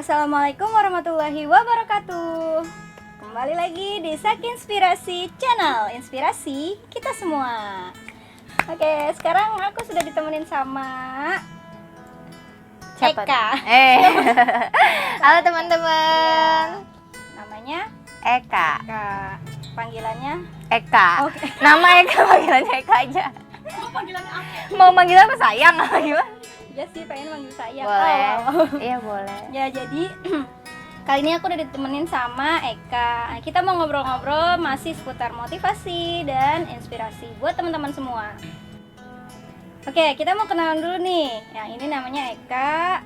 Assalamualaikum warahmatullahi wabarakatuh. Kembali lagi di Sakinspirasi Channel, inspirasi kita semua. Oke, sekarang aku sudah ditemenin sama Siapa? Eka. Halo teman-teman. Namanya Eka. Eka. Panggilannya Eka. Oke. Nama Eka, panggilannya Eka aja. Panggilannya apa? Mau manggil apa, sayang? Gimana? Ya sih, pengen manggil saya. Boleh. Oh. Iya boleh. Ya, jadi kali ini aku udah ditemenin sama Eka. Kita mau ngobrol-ngobrol masih seputar motivasi dan inspirasi buat teman-teman semua. Oke, kita mau kenalan dulu nih. Yang ini namanya Eka.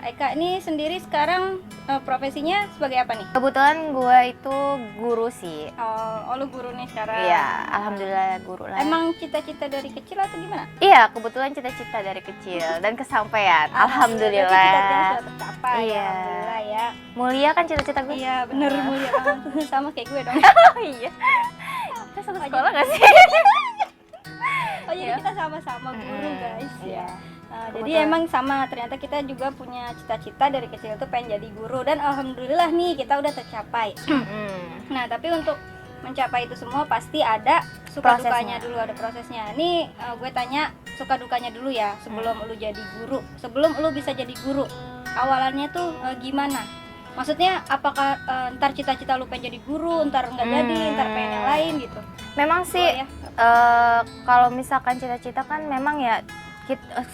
Eka ini sendiri sekarang profesinya sebagai apa nih? Kebetulan gue itu guru sih. Oh, lu guru nih sekarang. Iya, alhamdulillah guru lah. Emang cita-cita dari kecil atau gimana? Iya, kebetulan cita-cita dari kecil dan kesampaian. Berarti cita-citanya Alhamdulillah. sudah tercapai. Iya. Alhamdulillah ya. Mulia kan cita-cita gue? Iya, bener mulia banget. Sama kayak gue dong. Oh iya. Kita satu sekolah gak sih? Oh, jadi Iya. kita sama-sama guru guys ya. Iya. Jadi Kebetulan. emang sama, ternyata kita juga punya cita-cita dari kecil tuh pengen jadi guru, dan alhamdulillah nih kita udah tercapai. Nah, tapi untuk mencapai itu semua pasti ada suka Prosesnya. dukanya dulu, ada prosesnya. Nih gue tanya suka dukanya dulu ya sebelum lu jadi guru, sebelum lu bisa jadi guru. Awalannya tuh gimana? Maksudnya apakah ntar cita-cita lu pengen jadi guru, ntar nggak jadi, ntar pengen yang lain gitu? Memang sih Boleh ya? kalau misalkan cita-cita kan memang ya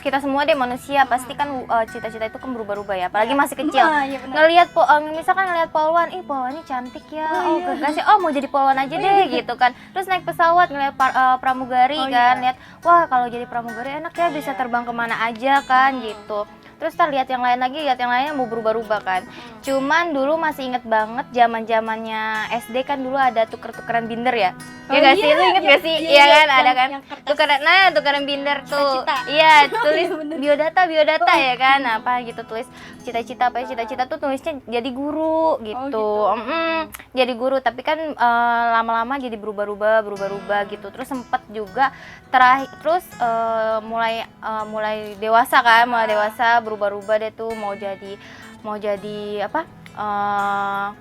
kita semua deh manusia pasti kan cita-cita itu kan berubah-ubah ya, apalagi masih kecil. Nah, iya benar. Ngelihat misalkan ngelihat polwan, ih polwannya cantik ya, Oh, oh iya. gegas ya, oh mau jadi polwan aja deh gitu kan. Terus naik pesawat ngelihat pramugari Oh, kan, iya. lihat wah kalau jadi pramugari enak ya, bisa Iya. terbang kemana aja kan gitu. Terus lihat yang lain lagi, lihat yang lainnya mau berubah-ubah kan. Cuman dulu masih inget banget zaman-zamannya SD kan dulu ada tuker-tukeran binder ya. Oh, Ya nggak iya, sih, lu inget iya, gak sih? iya, Iya iya, kan, ada yang- kan? yang kertas. Tukeran binder tuh. Cita-cita. Iya, tulis Iya, bener. biodata ya kan. Apa gitu, tulis cita-cita apa ya, cita-cita tuh tulisnya jadi guru gitu. gitu. Jadi guru, tapi kan lama-lama jadi berubah-ubah gitu. Terus sempet juga terus mulai dewasa kan, mulai dewasa berubah-ubah deh tuh, mau jadi apa?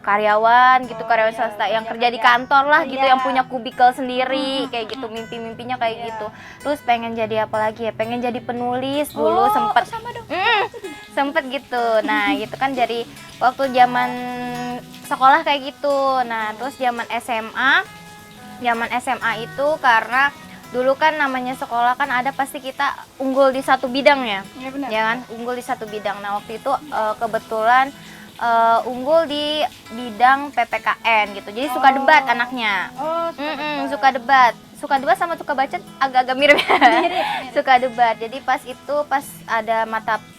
Karyawan gitu, Oh, karyawan iya, swasta yang kerja kerja di kerja. kantor lah gitu, Iya. yang punya kubikel sendiri kayak gitu, mimpinya kayak Iya. gitu. Terus pengen jadi apa lagi ya, pengen jadi penulis dulu, sempet sama dong. sempet gitu. Nah gitu kan, jadi waktu zaman sekolah kayak gitu. Nah terus zaman SMA itu karena dulu kan namanya sekolah kan ada pasti kita unggul di satu bidang ya, Iya benar. ya kan, unggul di satu bidang. Nah waktu itu kebetulan unggul di bidang PPKN gitu, jadi suka debat anaknya. Oh, Suka debat sama suka baca agak-agak mirip ya. mirip. Suka debat. Jadi pas ada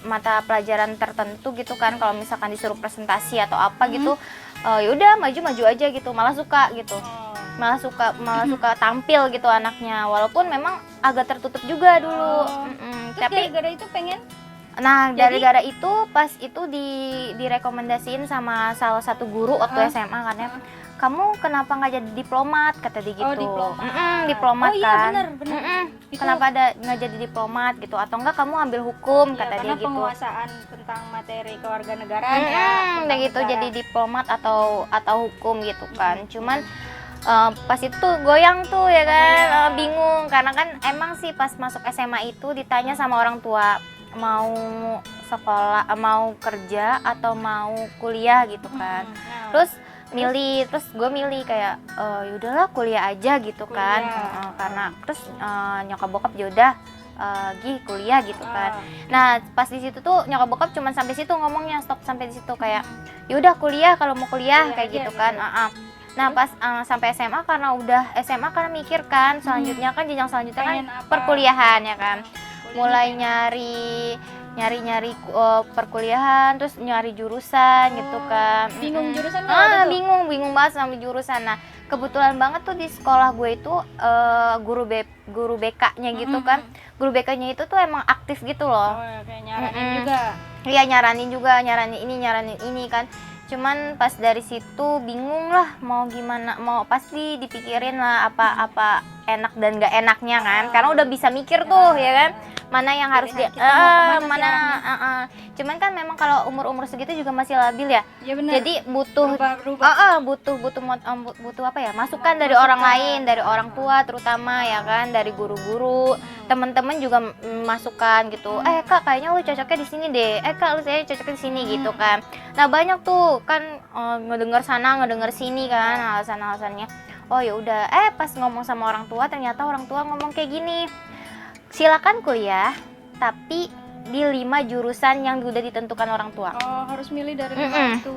mata pelajaran tertentu gitu kan, kalau misalkan disuruh presentasi atau apa gitu, ya udah maju aja gitu, malah suka gitu. Malah suka tampil gitu anaknya, walaupun memang agak tertutup juga dulu. Terus Tapi gara-gara itu pengen nah, Jadi- gara-gara itu pas itu direkomendasiin sama salah satu guru waktu SMA kan ya. Kamu kenapa nggak jadi diplomat, kata dia gitu. Oh, diplomat. Diplomat Oh, iya, kan. bener. Itu- Kenapa nggak jadi diplomat gitu, atau enggak kamu ambil hukum, ya, kata dia karena gitu. penguasaan tentang materi kewarganegaraan ya. Kayak gitu, negara. jadi diplomat atau hukum gitu kan. Cuman pas itu goyang tuh ya kan, bingung karena kan emang sih pas masuk SMA itu ditanya sama orang tua mau sekolah, mau kerja atau mau kuliah gitu kan. Nah, Terus gue milih kayak yaudahlah kuliah aja gitu kan. Kuliah. Karena terus nyokap bokap yaudah kuliah gitu kan. Nah pas di situ tuh nyokap bokap cuma sampai situ ngomongnya, stop sampai di situ kayak yaudah kuliah kalau mau kuliah Kuliah kayak aja gitu gitu. kan. Nah pas sampai SMA karena udah SMA karena mikir kan selanjutnya kan jenjang selanjutnya kan Pengen apa? perkuliahan ya kan. Kuliah Mulai pengen- nyari perkuliahan, terus nyari jurusan gitu kan. Bingung jurusan nggak waktu itu? Bingung banget sama jurusan. Nah kebetulan banget tuh di sekolah gue itu guru BK-nya gitu kan. Guru BK-nya itu tuh emang aktif gitu loh. Oh, ya, kayak nyaranin juga. Iya nyaranin ini kan. Cuman pas dari situ bingung lah mau gimana, mau pasti dipikirin lah apa enak dan nggak enaknya kan, karena udah bisa mikir tuh ya kan, mana yang harus dia Pilihan kita mau kemana sih mana arahnya. cuman kan memang kalau umur segitu juga masih labil ya, Ya benar. jadi butuh berubah. butuh apa ya, masukan dari orang lain, dari orang tua terutama ya kan, dari guru-guru, teman-teman juga masukan gitu. Kak, kayaknya lu cocoknya di sini deh. Kak, lu saya cocoknya di sini gitu kan. Nah, banyak tuh kan ngedengar sana, ngedengar sini kan alasan-alasannya. Oh ya udah, pas ngomong sama orang tua ternyata orang tua ngomong kayak gini. Silakan kuliah, tapi di 5 jurusan yang udah ditentukan orang tua. Oh, harus milih dari 5 itu.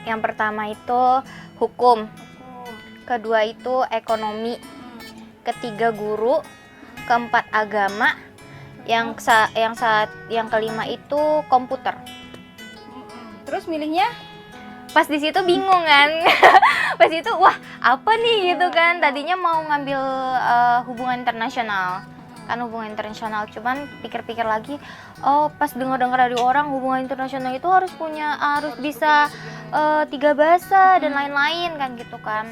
Yang pertama itu hukum, Hukum. kedua itu ekonomi, ketiga guru, keempat agama, yang kelima itu komputer. Terus milihnya? Pas di situ bingung kan. Pas itu wah, apa nih gitu kan. Tadinya mau ngambil hubungan internasional. Kan hubungan internasional, cuman pikir-pikir lagi, pas dengar-dengar dari orang hubungan internasional itu harus bisa 3 bahasa dan lain-lain kan gitu kan.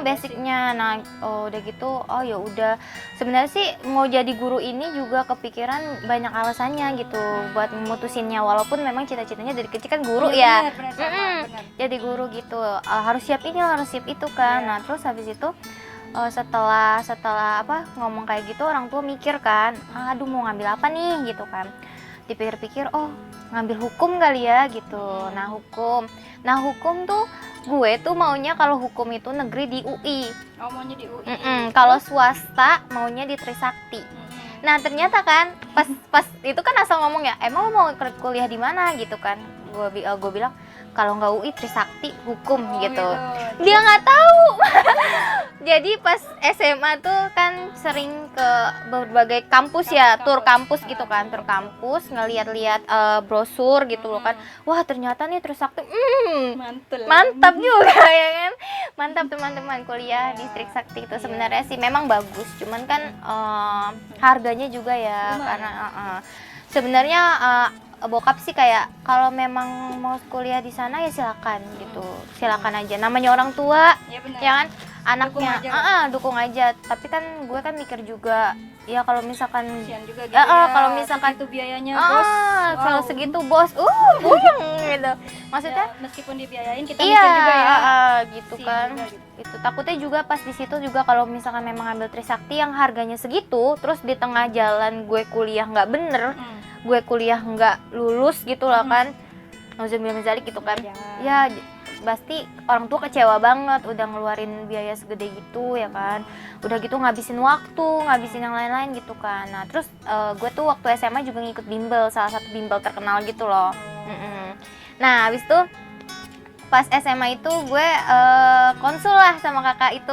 Basicnya. Nah, udah gitu, ya udah. Sebenarnya sih mau jadi guru ini juga kepikiran banyak alasannya gitu buat memutusinnya, walaupun memang cita-citanya dari kecil kan guru ya. Benar. Jadi guru gitu, harus siap ini, harus siap itu kan. Nah, terus habis itu setelah ngomong kayak gitu, orang tua mikir kan, aduh mau ngambil apa nih gitu kan. Dipikir-pikir, ngambil hukum kali ya gitu. Nah hukum tuh gue tuh maunya kalau hukum itu negeri di UI. Maunya di UI. Kalau swasta maunya di Trisakti. Nah ternyata kan pas itu kan asal ngomong ya, emang lo mau kuliah di mana gitu kan. Gue bilang kalau nggak UI Trisakti hukum gitu. Dia nggak tahu. Jadi pas SMA tuh kan sering ke berbagai kampus ya, tur kampus gitu kan, tur kampus ngeliat-liat brosur gitu loh kan. Wah ternyata nih Trisakti, mantap juga ya kan. Mantap teman-teman, kuliah di Trisakti itu sebenarnya sih memang bagus, cuman kan harganya juga ya, karena sebenarnya bokap sih kayak kalau memang mau kuliah di sana ya silakan gitu, silakan aja, namanya orang tua ya kan, anaknya dukung aja. Tapi kan gue kan mikir juga ya, kalau misalkan juga gitu kalau misalkan itu biayanya kalau segitu bos buyang gitu, maksudnya meskipun dibiayain kita mikir juga ya gitu kan itu takutnya juga pas di situ juga kalau misalkan memang ambil Trisakti yang harganya segitu, terus di tengah jalan gue kuliah nggak bener, gue kuliah nggak lulus gitu lah kan, nauzubillah min dzalik gitu kan. Ya pasti orang tua kecewa banget, udah ngeluarin biaya segede gitu ya kan, udah gitu ngabisin waktu, ngabisin yang lain-lain gitu kan. Nah terus gue tuh waktu SMA juga ngikut bimbel, salah satu bimbel terkenal gitu loh. Nah habis itu pas SMA itu gue konsul lah sama kakak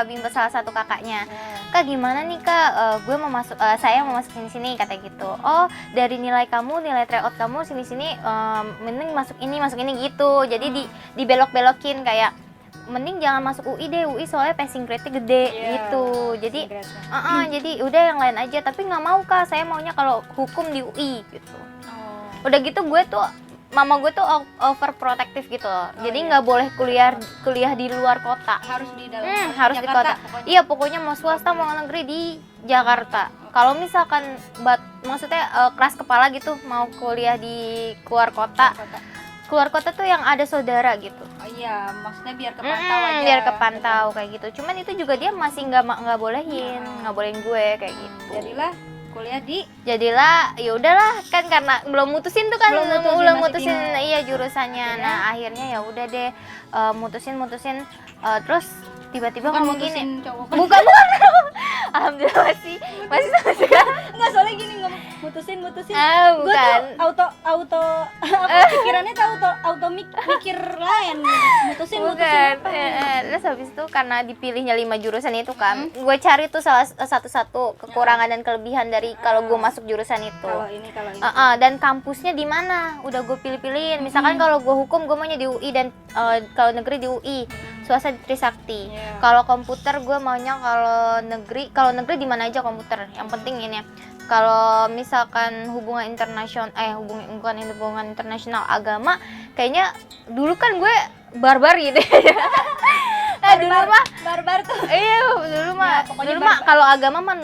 bimbel, salah satu kakaknya. Kak gimana nih kak, gue mau masuk, saya mau masuk sini kata gitu. Oh dari nilai tryout kamu sini mending masuk ini gitu. Jadi dibelok-belokin kayak mending jangan masuk UI deh, UI soalnya passing grade-nya gede gitu. Jadi jadi udah yang lain aja, tapi nggak mau kak, saya maunya kalau hukum di UI gitu. Udah gitu gue tuh, mama gue tuh overprotective gitu loh. Jadi nggak boleh kuliah di luar kota. Harus di dalam harus di kota. Iya, pokoknya mau swasta mau negeri di Jakarta. Kalau misalkan maksudnya keras kepala gitu mau kuliah di keluar kota. Keluar kota tuh yang ada saudara gitu. Iya, maksudnya biar kepantau aja. Biar kepantau kayak gitu. Cuman itu juga dia masih nggak bolehin gue kayak gitu. Jadilah ya udahlah kan, karena belum mutusin tuh kan, belum mutusin iya jurusannya. Nah akhirnya ya udah deh mutusin terus tiba-tiba ngomong gini, bukan alhamdulillah masih nggak, soalnya gini mutusin bukan. Gue tuh auto pikirannya tuh auto mikir lain, mutusin bukan. apa Terus habis itu karena dipilihnya 5 jurusan itu kan, gue cari tuh salah satu kekurangan dan kelebihan dari kalau gue masuk jurusan itu. Kalau ini dan kampusnya di mana udah gue pilih-pilihin. Misalkan kalau gue hukum gue maunya di UI, dan kalau negeri di UI, swasta di Trisakti. Kalau komputer gue maunya kalau negeri di mana aja komputer. Yang penting ini, kalau misalkan hubungan internasional hubungan internasional agama, kayaknya dulu kan gue barbar gitu. dulu mah barbar tuh. iya dulu mah Ya, pokoknya dulu mah kalau agama mah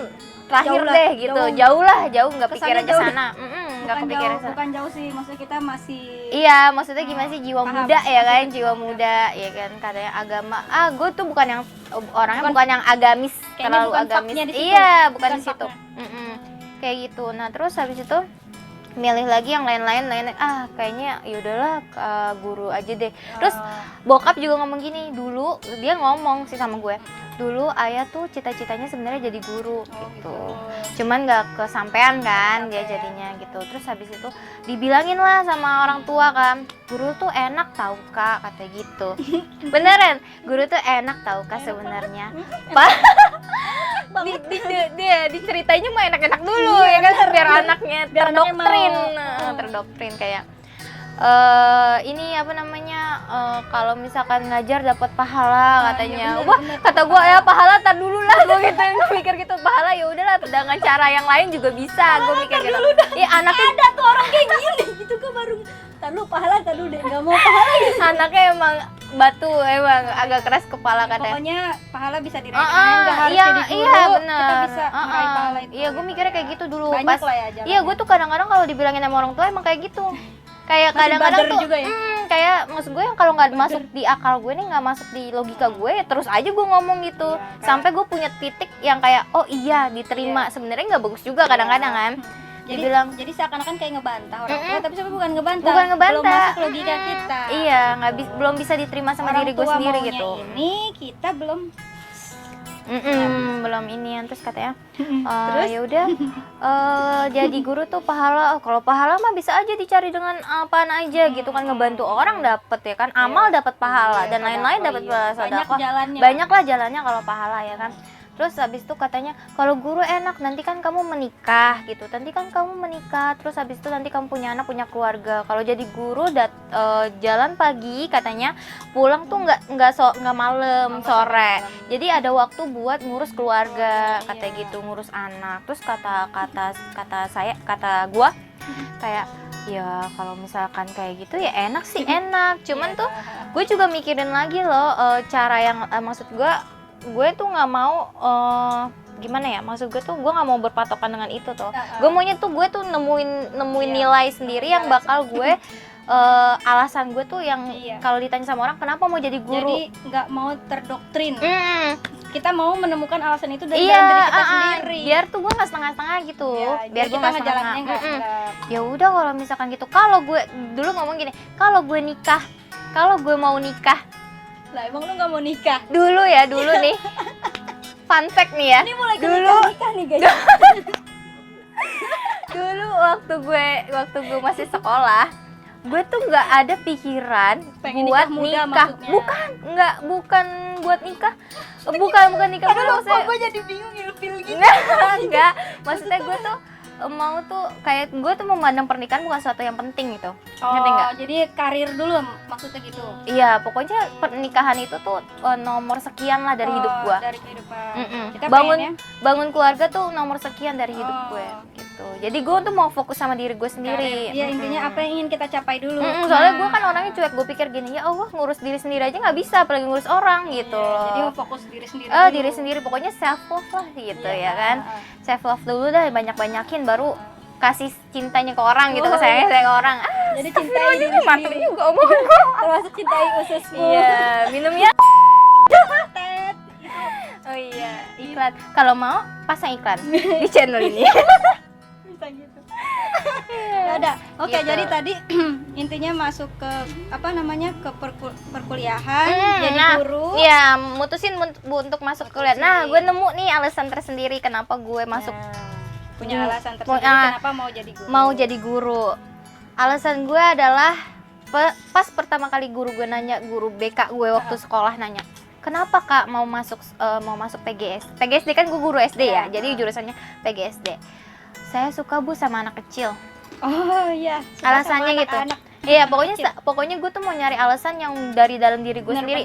terakhir Jauh lah, deh gitu, jauh nggak Kesannya pikiran ke jauh. sana. Nggak Bukan kepikiran jauh, ke sana. bukan jauh sih, maksudnya kita masih Iya, maksudnya gimana sih jiwa paham. muda ya kan, Masih jiwa kecil. muda ya kan, katanya agama. Gue tuh bukan yang orangnya Bukan- bukan yang agamis, kayaknya terlalu bukan agamis. faknya di situ. Iya, bukan Bukan di situ. faknya. Kayak gitu. Nah, terus habis itu milih lagi yang lain-lain, kayaknya yaudahlah guru aja deh. Terus bokap juga ngomong gini, dulu dia ngomong sih sama gue, dulu ayah tuh cita-citanya sebenarnya jadi guru gitu. Cuman nggak kesampean kan dia jadinya gitu. Terus habis itu dibilangin lah sama orang tua kan, guru tuh enak tau kak, kata gitu. Beneran, guru tuh enak tau kak sebenarnya. Dia diceritainnya mah enak-enak dulu ya kan, biar anaknya terdoktrin, terdoktrin kayak ini apa namanya, kalau misalkan ngajar dapat pahala katanya. Wah, kata gue ya pahala tar dulu lah, gue gitu mikir gitu, pahala ya udahlah dengan cara yang lain juga bisa, gue mikir gitu. Iya anaknya ada tuh orang kayak gini gitu kan, baru tar lu pahala tar dulu deh, nggak mau pahala gitu. anaknya emang batu, emang agak keras kepala katanya. Pokoknya pahala bisa diraih, nggak harus iya, jadi guru, iya kita benar. bisa meraih pahala itu. Iya, gue mikirnya kayak gitu dulu. Banyak Pas, lah ya jalannya. iya, gue tuh kadang-kadang kalau dibilangin sama orang tua emang kayak gitu. Kayak Masih kadang-kadang bader tuh, juga ya? kayak maksud gue yang kalau nggak masuk di akal gue nih, nggak masuk di logika gue, ya terus aja gue ngomong gitu. Iya, kayak- Sampai gue punya titik yang kayak, oh iya diterima. Sebenarnya nggak bagus juga kadang-kadang kan. Jadi seakan-akan kayak ngebantah orang tua, tapi sebenarnya bukan ngebantah. Bukan ngebantah. Belum masuk logika kita. Iya, belum bisa diterima sama Orang diri gue tua sendiri maunya gitu. Ini kita belum. Belum ini terus katanya Terus? ya udah jadi guru tuh pahala. Kalau pahala mah bisa aja dicari dengan apaan aja gitu kan, ngebantu orang dapet ya kan, amal dapat pahala dan lain-lain dapat Banyak sedekah. jalannya. Banyak lah jalannya kalau pahala ya kan. Terus habis itu katanya kalau guru enak, nanti kan kamu menikah gitu, terus habis itu nanti kamu punya anak, punya keluarga. Kalau jadi guru jalan pagi katanya, pulang tuh nggak malam, sore. Jadi ada waktu buat ngurus keluarga, katanya gitu, ngurus anak. Terus kata gua kayak, ya kalau misalkan kayak gitu ya enak sih enak. Cuman tuh gue juga mikirin lagi loh, cara yang maksud gue tuh nggak mau gimana ya, maksud gue tuh gue nggak mau berpatokan dengan itu tuh. Gue maunya tuh gue tuh nemuin nilai sendiri yang bakal gue alasan gue tuh yang kalau ditanya sama orang kenapa mau jadi guru, Jadi nggak mau terdoktrin. Kita mau menemukan alasan itu dari dalam iya, diri kita sendiri. biar tuh gue nggak setengah-setengah gitu, biar gue kita nggak ngejalannya nggak setengah. Ya udah kalau misalkan gitu, kalau gue dulu ngomong gini, kalau gue mau nikah lah, emang lu nggak mau nikah? dulu nih fun fact nih ya, Ini mulai dulu nikah nih guys. dulu waktu gue masih sekolah, gue tuh nggak ada pikiran Pengen buat nikah muda nikah. maksudnya. Bukan buat nikah, bukan nikah dulu, maksudnya gue jadi bingung ilfil gitu. enggak, maksudnya gue tuh mau tuh kayak gue tuh memandang pernikahan bukan sesuatu yang penting gitu, ngerti nggak? Jadi karir dulu maksudnya gitu. Iya, pokoknya pernikahan itu tuh nomor sekian lah dari hidup gue. Dari kehidupan. Kita Bangun keluarga tuh nomor sekian dari hidup gue gitu. Jadi gue tuh mau fokus sama diri gue sendiri. Iya, intinya apa yang ingin kita capai dulu. Soalnya gue kan orangnya cuek, gue pikir gini, ya Allah ngurus diri sendiri aja nggak bisa, apalagi ngurus orang gitu. Jadi mau fokus diri sendiri. Diri sendiri, pokoknya self love lah gitu ya kan. Self love dulu dah, banyakin baru kasih cintanya ke orang gitu, sayangnya ke orang. Jadi cintai diri mantep sendiri. juga omongan gue. Termasuk cintai ususmu. Iya, minum ya. Tet. Oh iya, iklan. Kalau mau pasang iklan di channel ini. Bisa gitu. Ya ada. Oke, Gitu. jadi tadi intinya masuk ke apa namanya, ke perkuliahan, jadi guru. Iya, mutusin untuk masuk kuliah. Nah, gue nemu nih alasan tersendiri kenapa gue masuk. Punya alasan tersendiri kenapa mau jadi guru. Mau jadi guru. Alasan gue adalah pas pertama kali guru gue nanya, guru BK gue waktu sekolah nanya, kenapa kak mau masuk PGSD kan gue guru SD ya, jadi jurusannya PGSD. Saya suka bu sama anak kecil. Oh iya. Alasannya gitu. Iya, pokoknya gue tuh mau nyari alasan yang dari dalam diri gue sendiri.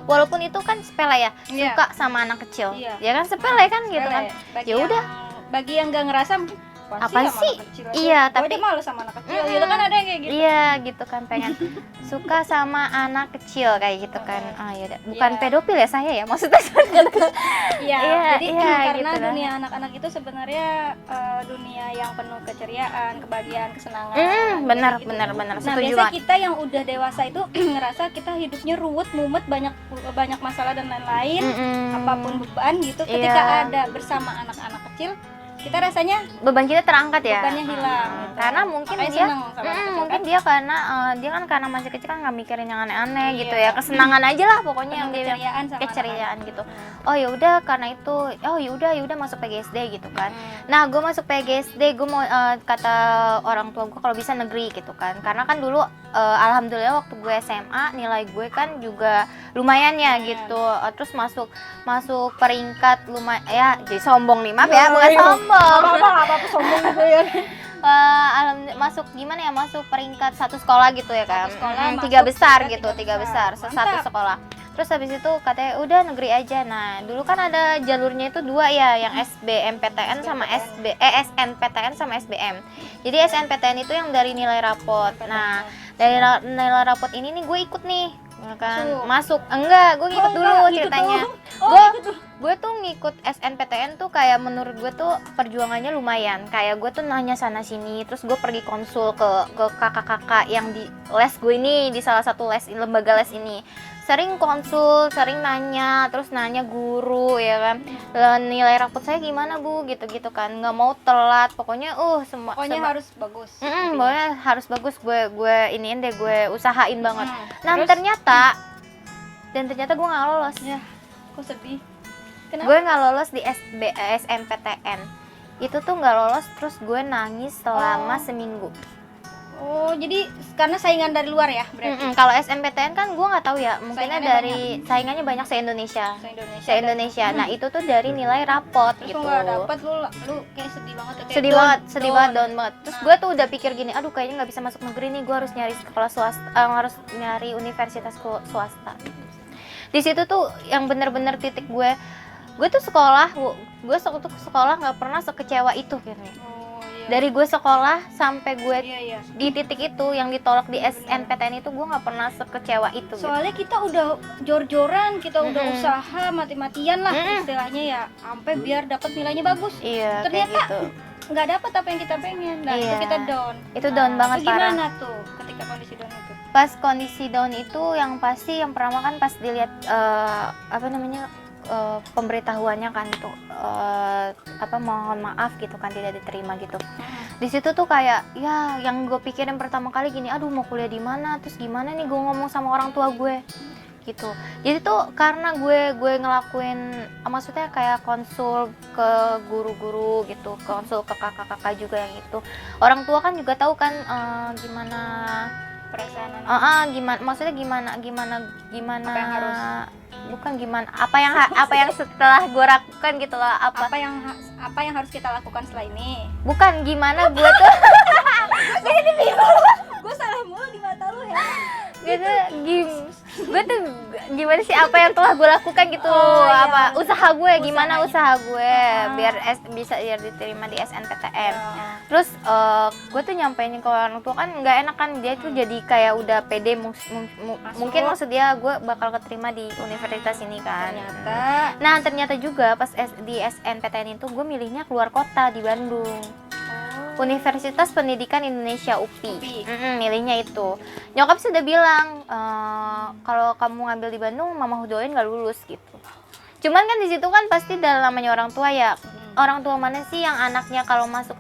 Walaupun itu kan sepele ya, suka sama anak kecil. Ya kan sepele kan gitu kan. Ya udah. Bagi yang nggak ngerasa, Apa sama sih? anak kecil? Iya, Gua tapi aja malu sama anak kecil. Gitu kan ada yang kayak gitu. iya gitu kan, pengen suka sama anak kecil kayak gitu kan. Ya udah, bukan Iya. pedofil ya saya ya, maksudnya Iya, Iya, jadi iya, karena gitu lah. dunia anak-anak itu sebenarnya dunia yang penuh keceriaan, kebahagiaan, kesenangan. benar, gitu. benar, Nah, setuju biasa banget. kita yang udah dewasa itu ngerasa kita hidupnya ruwet, mumet, banyak masalah dan lain-lain, apapun beban gitu. Ketika Iya. ada bersama anak-anak kecil, kita rasanya Beban kita terangkat ya. bebannya hilang. Gitu. Karena mungkin Makanya dia seneng sama anak kecil, mungkin kan? dia karena masih kecil kan nggak mikirin yang aneh-aneh gitu Iya. ya, kesenangan aja lah pokoknya Penuh yang dia bilang. keceriaan sama Keceriaan anak-anak. gitu. Oh ya udah, karena itu ya udah masuk PGSD gitu kan. Hmm. Nah, gue masuk PGSD, gue mau kata orang tua gue kalau bisa negeri gitu kan. Karena kan dulu alhamdulillah waktu gue SMA nilai gue kan juga lumayan ya gitu. Terus masuk peringkat lumayan ya, jadi sombong nih, maaf ya, bukan sombong. Apa sombong gitu ya. Masuk gimana ya, masuk peringkat satu sekolah gitu ya kan. Satu sekolah masuk Tiga besar peringkat gitu, tiga tiga besar. besar, satu Mantap. sekolah. Terus habis itu katanya udah negeri aja. Nah, dulu kan ada jalurnya itu dua ya, yang SBMPTN sama SNPTN sama SBM. Jadi SNPTN itu yang dari nilai rapot. Nah, dari nilai rapot ini nih gue ikut nih, ya kan. Masuk. Enggak, gue ngikut dulu ceritanya. Gue tuh ngikut SNPTN tuh kayak menurut gue tuh perjuangannya lumayan. Kayak gue tuh nanya sana sini, terus gue pergi konsul ke kakak-kakak yang di les gue ini, di salah satu lembaga les ini. Sering konsul, sering nanya, terus nanya guru ya kan, nilai rapot saya gimana bu, gitu-gitu kan, nggak mau telat, pokoknya Pokoknya harus bagus. pokoknya harus bagus, gue iniin deh, gue usahain banget. Nah Terus? ternyata gue nggak lolos. Ya, kok sedih. Kenapa? Gue nggak lolos di SNPTN. Itu tuh nggak lolos, terus gue nangis selama seminggu. Oh, jadi karena saingan dari luar ya berarti. Kalau SNPTN kan gue nggak tahu ya, mungkinnya saingannya banyak se-Indonesia. Se-Indonesia. Nah, itu tuh dari nilai rapot Terus gitu. nggak dapet, lu kayak sedih banget ya, kayak Sedih banget, down banget. Terus gue tuh udah pikir gini, aduh kayaknya nggak bisa masuk negeri nih, gue harus nyari sekolah swasta, harus nyari universitas swasta. Di situ tuh yang bener-bener titik gue tuh sekolah nggak pernah sekecewa itu gitu. Oh, iya. Dari gue sekolah sampai gue Iya. di titik itu yang ditolak di SNPTN itu, gue nggak pernah sekecewa itu gitu. Soalnya kita udah jor-joran, kita udah usaha mati-matian lah istilahnya ya, sampai biar dapat nilainya bagus. Iya, Ternyata kayak gitu. nggak dapat apa yang kita pengen. Nah, Iya. itu kita down. Itu down banget, itu gimana tuh ketika kondisi down itu? Pas kondisi down itu yang pasti yang pertama kan pas dilihat pemberitahuannya kan itu mohon maaf gitu kan, tidak diterima gitu. Di situ tuh kayak ya yang gue pikirin pertama kali gini, aduh mau kuliah di mana, terus gimana nih gue ngomong sama orang tua gue gitu. Jadi tuh karena gue ngelakuin, maksudnya kayak konsul ke guru-guru gitu, konsul ke kakak-kakak juga yang itu. Orang tua kan juga tahu kan gimana Perasaan maksudnya gimana apa yang harus, bukan gimana, apa yang setelah gue lakukan gitu loh, apa yang harus kita lakukan setelah ini. bukan gimana gue tuh Gue salah mulu di mata lu ya. gue tuh gimana sih apa yang telah gue lakukan gitu, iya. usaha gue gimana, Usahanya. usaha gue biar bisa diterima di SNPTN. Terus gue tuh nyampein ke orang tua kan nggak enak kan, dia tuh jadi kayak udah pede mungkin maksud dia gue bakal keterima di universitas ini kan. Ternyata juga pas di SNPTN itu gue milihnya keluar kota di Bandung. Universitas Pendidikan Indonesia UPI. Milihnya itu. Nyokap sudah bilang kalau kamu ngambil di Bandung, mama doain nggak lulus gitu. Cuman kan di situ kan pasti dalam namanya orang tua ya. Orang tua mana sih yang anaknya kalau masuk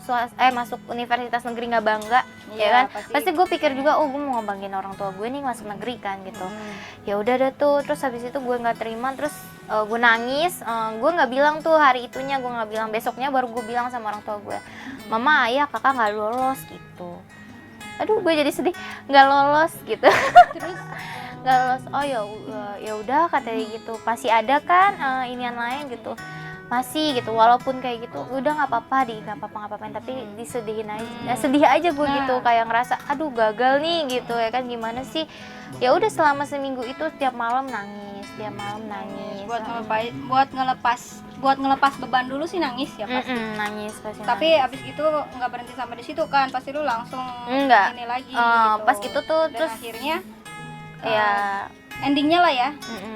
universitas negeri nggak bangga, ya kan? Pasti gue pikir juga, gue mau ngebanggain orang tua gue nih masuk negeri kan gitu. Ya udah deh tuh, terus habis itu gue nggak terima, terus gue nangis. Gue nggak bilang tuh hari itunya, gue nggak bilang, besoknya baru gue bilang sama orang tua gue, mama, ayah, kakak nggak lolos gitu. Aduh, gue jadi sedih, nggak lolos gitu. Terus nggak lolos, oh ya udah katanya gitu, pasti ada kan inian lain gitu. masih gitu, walaupun kayak gitu udah nggak apa-apa nggak apa-apa tapi disedihin aja, sedih aja gue gitu, kayak ngerasa aduh gagal nih gitu ya kan, gimana sih. Ya udah selama seminggu itu tiap malam nangis buat ngelepas beban dulu sih, nangis ya pasti. Nangis pasti. Tapi nangis. abis itu nggak berhenti sampai di situ kan, pasti lu langsung Enggak. ini lagi gitu. Pas itu tuh dan terus akhirnya ya endingnya lah ya,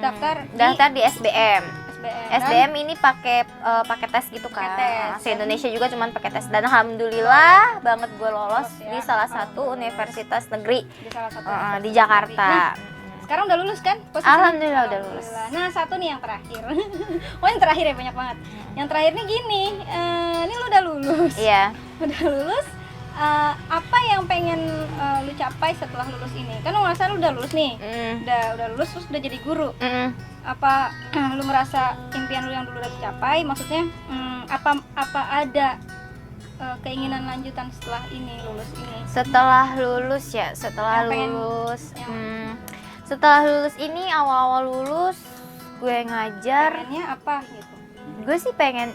daftar di SBM. SBM ini pakai tes gitu kan. Tes. Se-Indonesia juga cuman pakai tes, dan alhamdulillah banget gue lolos ya. di salah satu universitas negeri di salah satu di universitas Jakarta. negeri. Nah, sekarang udah lulus kan posisinya? Alhamdulillah udah lulus. Nah, satu nih yang terakhir. Oh, yang terakhir ya, banyak banget. Yang terakhir nih gini, ini lu udah lulus. Iya. Udah lulus. Apa yang pengen lu capai setelah lulus ini? Kan lu ngerasa lu udah lulus nih. Udah lulus terus udah jadi guru. Apa lu ngerasa impian lu yang dulu udah tercapai? Maksudnya apa ada keinginan lanjutan setelah ini, lulus ini? Setelah lulus setelah lulus ini, awal-awal lulus gue ngajar. Pengennya apa gitu? Gue sih pengen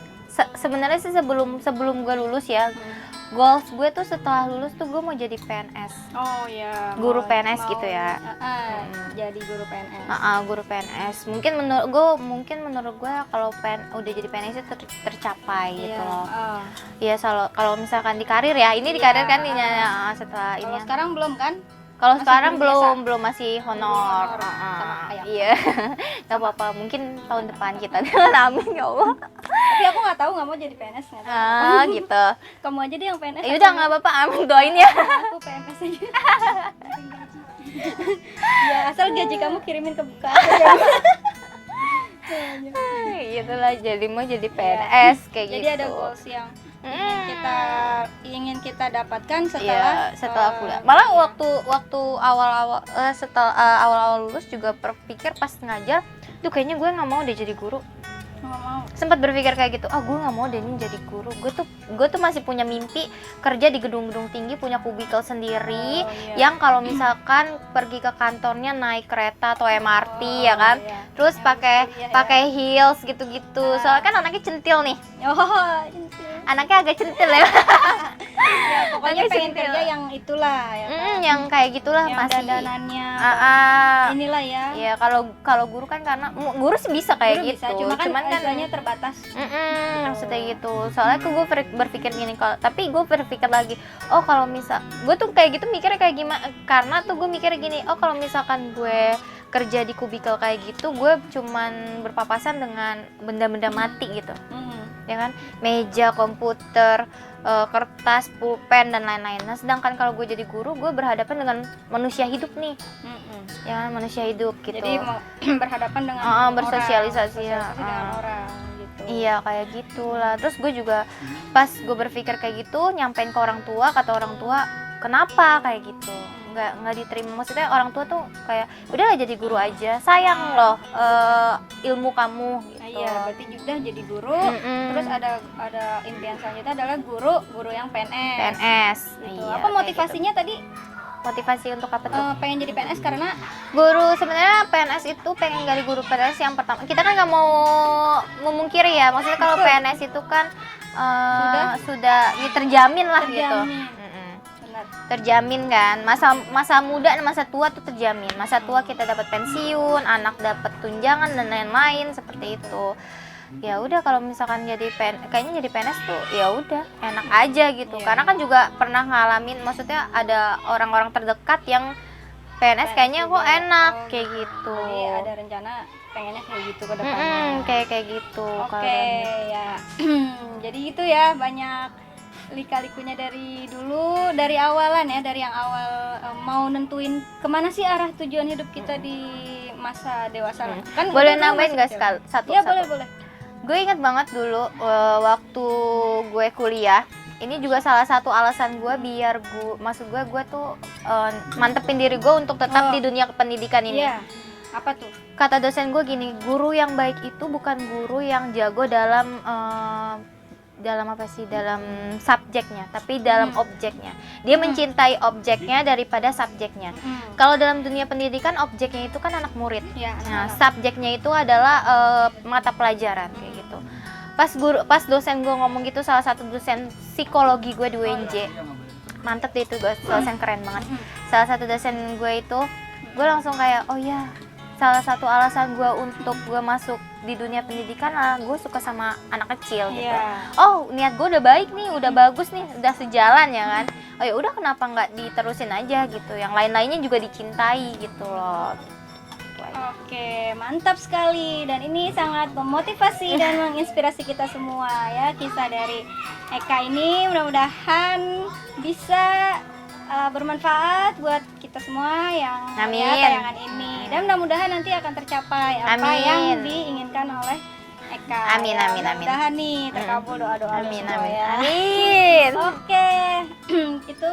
sebenarnya sih sebelum gue lulus ya, goals gue tuh setelah lulus tuh gue mau jadi PNS. Oh ya. Guru PNS gitu ya. Jadi guru PNS. Guru PNS. Mungkin menurut gue kalau udah jadi PNS itu tercapai gitu loh. Iya, kalau misalkan di karir ya, ini di karir kan setelah ini. Kalau sekarang belum kan? Kalau Masih sekarang belum belum masih honor. Sama kayak Iya. Gak apa-apa, mungkin tahun depan kita. Amin ya Allah. Tapi aku nggak tahu, nggak mau jadi PNS nggak tahu. Gitu. Kamu aja deh yang PNS. Ya udah nggak apa-apa, amin, doain ya. Aku PNS aja. Ya, asal gaji kamu kirimin ke buka. Itulah, jadi mau jadi PNS kayak jadi gitu. Jadi ada goals yang ingin kita dapatkan setelah kuliah. Malah waktu awal-awal awal-awal lulus juga berpikir pas ngajar, tuh kayaknya gue nggak mau deh jadi guru. Nggak mau. Sempat berpikir kayak gitu, gue nggak mau deh nih jadi guru. Gue tuh masih punya mimpi kerja di gedung-gedung tinggi, punya kubikel sendiri, yang kalau misalkan pergi ke kantornya naik kereta atau MRT ya kan, terus pakai heels gitu-gitu. Soalnya kan anaknya centil nih. Anaknya agak centil ya. Ya, pokoknya pengen kerja yang itulah ya kan? Yang kayak gitulah, yang pasti dandanannya inilah ya. Ya kalau guru kan, karena guru sih bisa kayak guru gitu. Bisa, cuman kan terbatas. Maksudnya gitu. Soalnya gue berpikir gini, tapi gue berpikir lagi, kalau misal gue tuh kayak gitu mikirnya kayak gimana? Karena tuh gue mikirnya gini, kalau misalkan gue kerja di kubikel kayak gitu, gue cuman berpapasan dengan benda-benda mati gitu. Ya kan, meja, komputer, kertas, pulpen dan lain-lain. Nah, sedangkan kalau gue jadi guru, gue berhadapan dengan manusia hidup nih. Ya kan, manusia hidup gitu. Jadi berhadapan dengan bersosialisasi dengan orang gitu. Iya, kayak gitulah. Terus gue juga pas gue berpikir kayak gitu, nyampein ke orang tua, kata orang tua, kenapa kayak gitu? Nggak diterima. Maksudnya orang tua tuh kayak, udahlah jadi guru aja, sayang loh ilmu kamu gitu. Iya, berarti udah jadi guru. Terus ada impian selanjutnya adalah guru yang PNS gitu. Iya, apa motivasinya gitu. Tadi motivasi untuk apa tuh? Pengen jadi PNS karena guru. Sebenarnya PNS itu pengen jadi guru PNS yang pertama. Kita kan nggak mau memungkiri ya, maksudnya kalau PNS itu kan sudah terjamin lah gitu. Terjamin kan, masa muda dan masa tua tuh terjamin. Masa tua kita dapat pensiun, anak dapat tunjangan dan lain-lain seperti itu. Ya udah, kalau misalkan kayaknya jadi PNS tuh ya udah enak aja gitu. Karena kan juga pernah ngalamin, maksudnya ada orang-orang terdekat yang PNS kayaknya kok enak kayak gitu. Jadi ada rencana pengennya kayak gitu ke depannya. Kayak gitu. Oke, ya. Jadi itu ya, banyak lika-likunya dari dulu, dari awalan ya, dari yang awal mau nentuin kemana sih arah tujuan hidup kita di masa dewasa. Kan boleh nambahin nggak satu? Ya boleh. Gue ingat banget dulu waktu gue kuliah, ini juga salah satu alasan gue biar gue tuh mantepin diri gue untuk tetap di dunia pendidikan ini. Iya. Apa tuh? Kata dosen gue gini, guru yang baik itu bukan guru yang jago dalam subjeknya, tapi dalam objeknya. Dia mencintai objeknya daripada subjeknya. Kalau dalam dunia pendidikan, objeknya itu kan anak murid. Ya, subjeknya itu adalah mata pelajaran kayak gitu. pas dosen gue ngomong gitu, salah satu dosen psikologi gue di UNJ, mantep deh itu dosen keren banget. Salah satu dosen gue itu, gue langsung kayak oh ya, salah satu alasan gue untuk gue masuk di dunia pendidikan adalah gue suka sama anak kecil gitu. Oh niat gue udah baik nih, udah bagus nih, udah sejalan ya kan. Oh ya udah, kenapa nggak diterusin aja gitu, yang lain-lainnya juga dicintai gitu loh. Oke, mantap sekali, dan ini sangat memotivasi dan menginspirasi kita semua ya. Kisah dari Eka ini mudah-mudahan bisa bermanfaat buat kita semua yang melihat tayangan ini, dan mudah-mudahan nanti akan tercapai apa yang diinginkan oleh Eka. Amin. Mudah-mudahan nih terkabul doa-doa semua ya. Amin. Oke, itu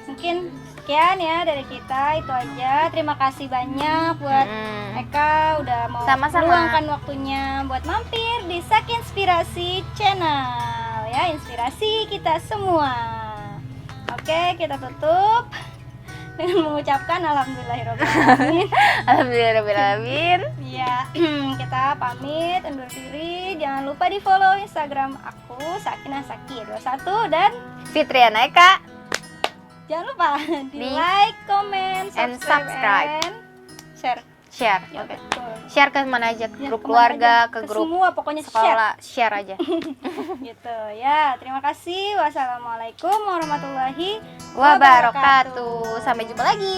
mungkin sekian ya dari kita, itu aja. Terima kasih banyak buat Eka udah mau meluangkan waktunya buat mampir di Sakinspirasi Channel ya, inspirasi kita semua. Oke, kita tutup dengan mengucapkan alhamdulillahirobbilalamin. Alhamdulillahirobbilalamin. Ya, kita pamit undur diri. Jangan lupa di follow Instagram aku Sakinah Saki 21 dan Fitriana Eka. Jangan lupa di like, comment, subscribe, and share. Ya, Oke. betul. Share ke mana aja, ke Ya, grup kemana keluarga, aja, ke ke grup semua, pokoknya sekolah, share aja. Gitu ya. Terima kasih. Wassalamualaikum warahmatullahi Wabarakatuh. Sampai jumpa lagi.